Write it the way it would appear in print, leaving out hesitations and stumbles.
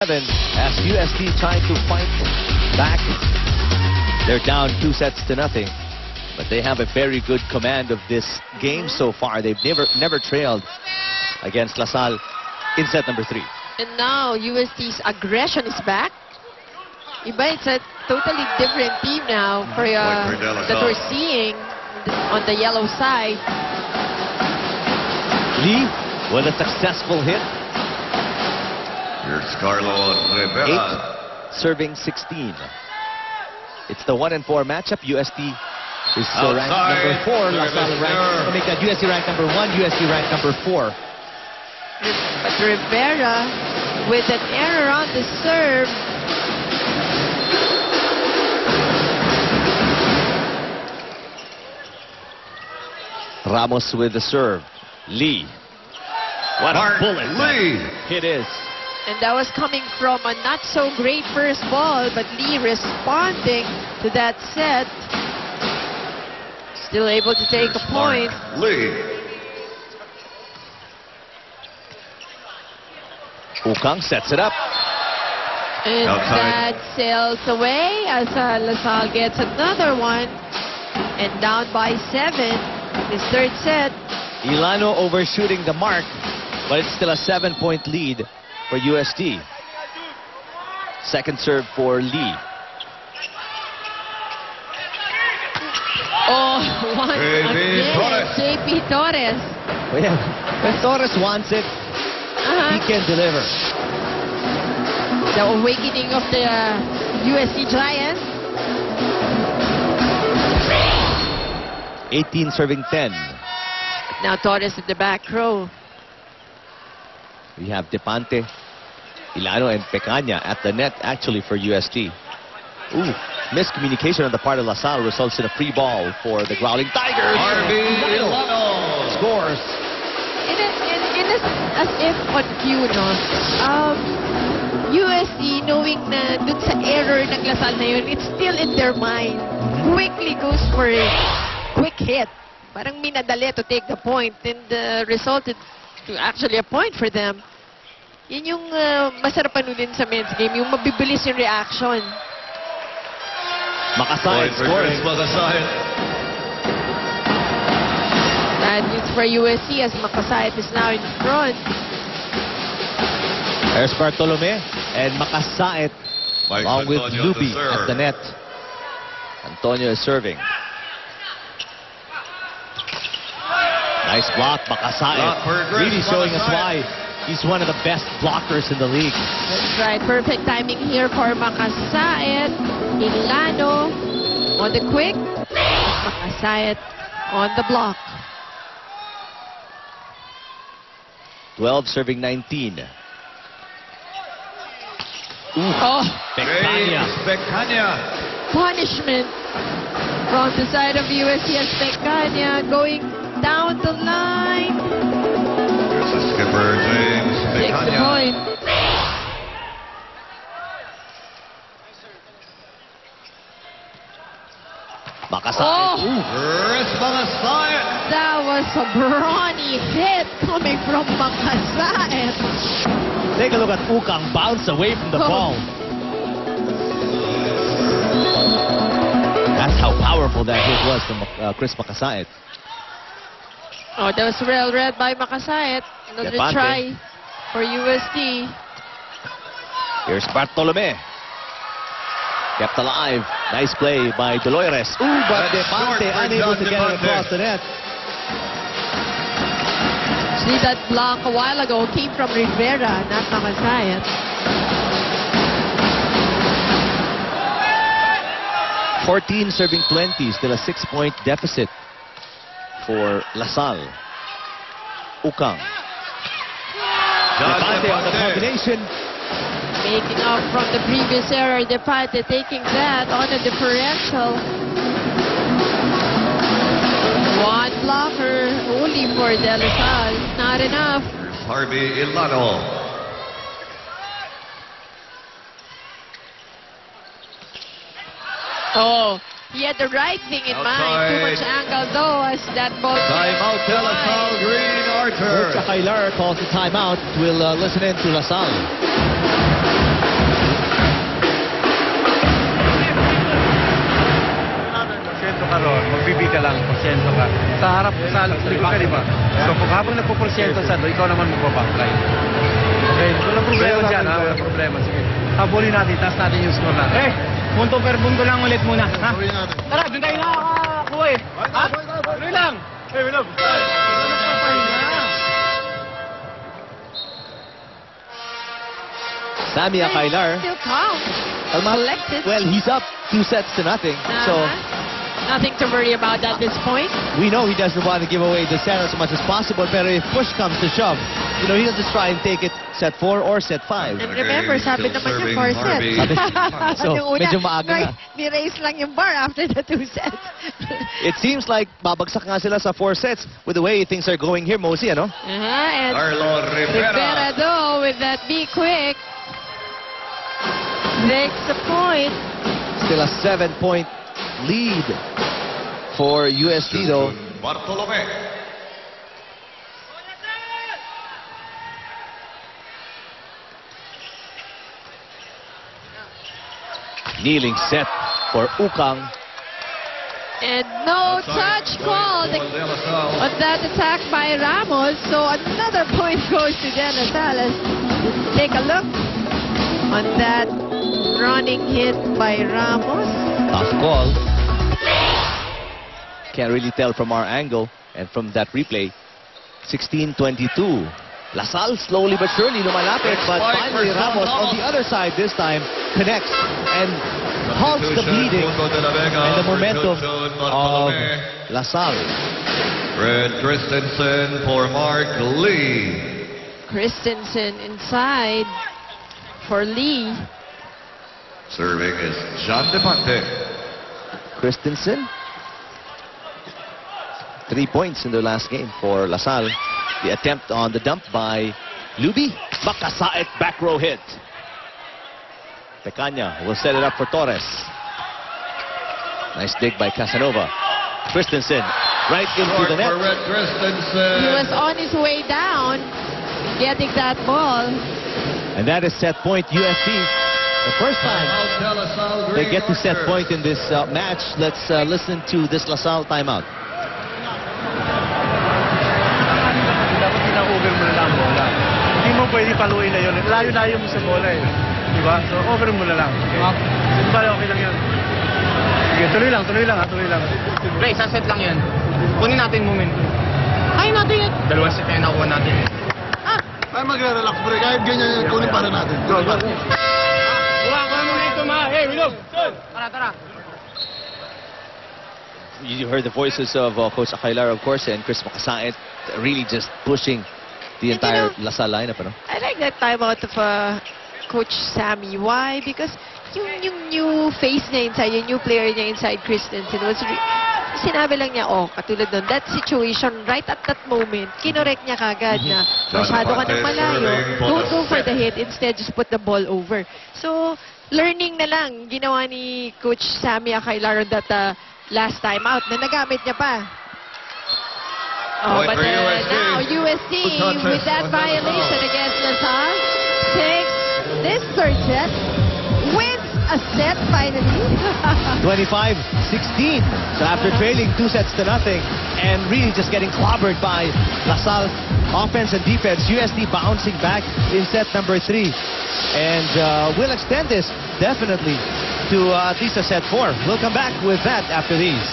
7 as UST trying to fight back. They're down 2-0, but they have a very good command of this game so far. They've never trailed against LaSalle in set number 3. And now UST's aggression is back. Iba, it's a totally different team now for, that we're seeing on the yellow side. Lee with a successful hit. Here's Carlo Rivera. 8, serving 16. It's the 1-4 matchup. UST is ranked number 4. LaSalle ranked, UST ranked number 1. UST ranked number 4. But Rivera with an error on the serve. Ramos with the serve. Lee. What a bullet it is. And that was coming from a not so great first ball, but Lee responding to that set. Still able to take a point. Lee. Ukang sets it up. And that sails away as LaSalle gets another one. And down by 7. His third set. Ilano overshooting the mark, but it's still a 7-point lead for UST. Second serve for Lee. Oh, once again, JP Torres. When Torres wants it, he can deliver. The awakening of the UST Giants. 18 serving 10. Now Torres in the back row. We have Depante, Ilano, and Pecaña at the net actually for UST. Ooh, miscommunication on the part of LaSalle results in a free ball for the Growling Tigers. Ilano scores. As if on cue, no? UST, knowing na dun sa error ng LaSalle na yun, it's still in their mind. Quickly goes for a quick hit. Parang minadali to take the point, and resulted to actually a point for them. Yun yung masarap panunin sa men's game, yung mabibilis yung reaction. Makasayat scoring. And it's for UST as Makasayat is now in front. There's Bartolome and Makasayat along with Luby at the net. Antonio is serving. Nice block, Makasayat. Really showing us why he's one of the best blockers in the league. That's right. Perfect timing here for Makasayat. Ilano on the quick. Makasayat on the block. 12 serving 19. Oh, Pecaña. Punishment from the side of UST as Pecaña going down the line. Here's the skipper, James Takes the Pecaña. point. Makasayat. That was a brawny hit coming from Makasayat. Take a look at Ukang bounce away from the ball. That's how powerful that hit was from Chris Makasayat. Oh, that was well read by Makasayat. Another Depante. try for UST. Here's Bartolome. Kept alive. Nice play by Dolores. Ooh, but Depante unable to get it across the net. See, that block a while ago came from Rivera, not Makasayat. 14 serving 20. Still a 6-point deficit for LaSalle. Ukang. Depante on the combination. Making up from the previous error, Depante taking that on a differential. One blocker only for De La Salle. Not enough. Here's Harvey Ilano. Oh, he had the right thing in mind. Too much angle though as that ball. Timeout to LaSalle Green, Arthur. Coach Hilar calls the timeout. We'll listen in to LaSalle. nagpo-porsyento ka. Sa harap, sa likod ka, di ba? So, kung habang nagpo-porsyento sa ito, ikaw naman magpa-backline. Okay, walang problema dyan, ha? Walang problema. Sige. Habulin natin, taas natin yung score natin. Punto per punto lang ulit muna, ha? Tara, doon tayo nakakakuha eh. Ha? Tuloy lang! Hey, Willow! Sammy Akailar. Still calm. Collected. Well, he's up 2-0. So nothing to worry about at this point. we know he doesn't want to give away the set as much as possible. But if push comes to shove, you know, he'll just try and take it set 4 or set 5. And remember, sabi naman niya 4 sets. So, Yung una, medyo maaga na. ni-raise lang yung bar after the 2 sets. It seems like babagsak nga sila sa 4 sets with the way things are going here, Mosey, ano? And Carlo Rivera Rivera. though, with that be quick, makes a point. Still a 7-point lead for USD, though. Bartolome. Kneeling set for Ukang. And no touch called on that attack by Ramos. So another point goes to De La Salle. Take a look on that running hit by Ramos. Tough call. Can't really tell from our angle and from that replay. 16-22. Lasal slowly but surely lumalapit, but finally Ramos on the other side this time connects and halts the bleeding and the momentum of Lasal. Fred Christensen for Mark Lee. Christensen inside for Lee. Serving is John DePonte. Christensen. 3 points in their last game for Lasal. The attempt on the dump by Luby. Makasait back row hit. Pecaña will set it up for Torres. Nice dig by Casanova. Christensen right into the net. Fred Christensen. He was on his way down, getting that ball. And that is set point USC. The first time they get to set point in this match. Let's listen to this Lasal timeout. Dapat ina-over mo na lang bola. Hindi mo pwede paluin na yun. Layo-layo mo sa bola eh. Diba? So, over mo na lang. Okay? So, diba, okay lang yan. Sige, tuloy lang ha, tuloy lang. Pre, isa set lang yan. Kunin natin momentum. Kaya natin yan. Dalawang set na yan nakuha natin. Ay, magre-relax, pre. Kahit ganyan yung kunin para natin. Go, go. Buha ko na momentum ha. Hey, Willow! Tara. You heard the voices of Coach Akailar, of course, and Chris Makasait really just pushing the entire Lasal lineup. Ano? I like that timeout of Coach Sammy. Why? Because yung new face niya inside, yung new player niya inside Christensen was sinabi lang niya, katulad nun, that situation, right at that moment, kinorek niya kagad na masyado ka ng malayo, don't go for the hit, instead just put the ball over. So, learning na lang, ginawa ni Coach Sammy Akailar on that last time out na nagamit niya pa. But now USC with that violation against Lasal takes this third set, wins a set finally. 25-16. So after trailing 2-0 and really just getting clobbered by Lasal offense and defense, USD bouncing back in set number 3. And we'll extend this definitely to at least a set 4. We'll come back with that after these.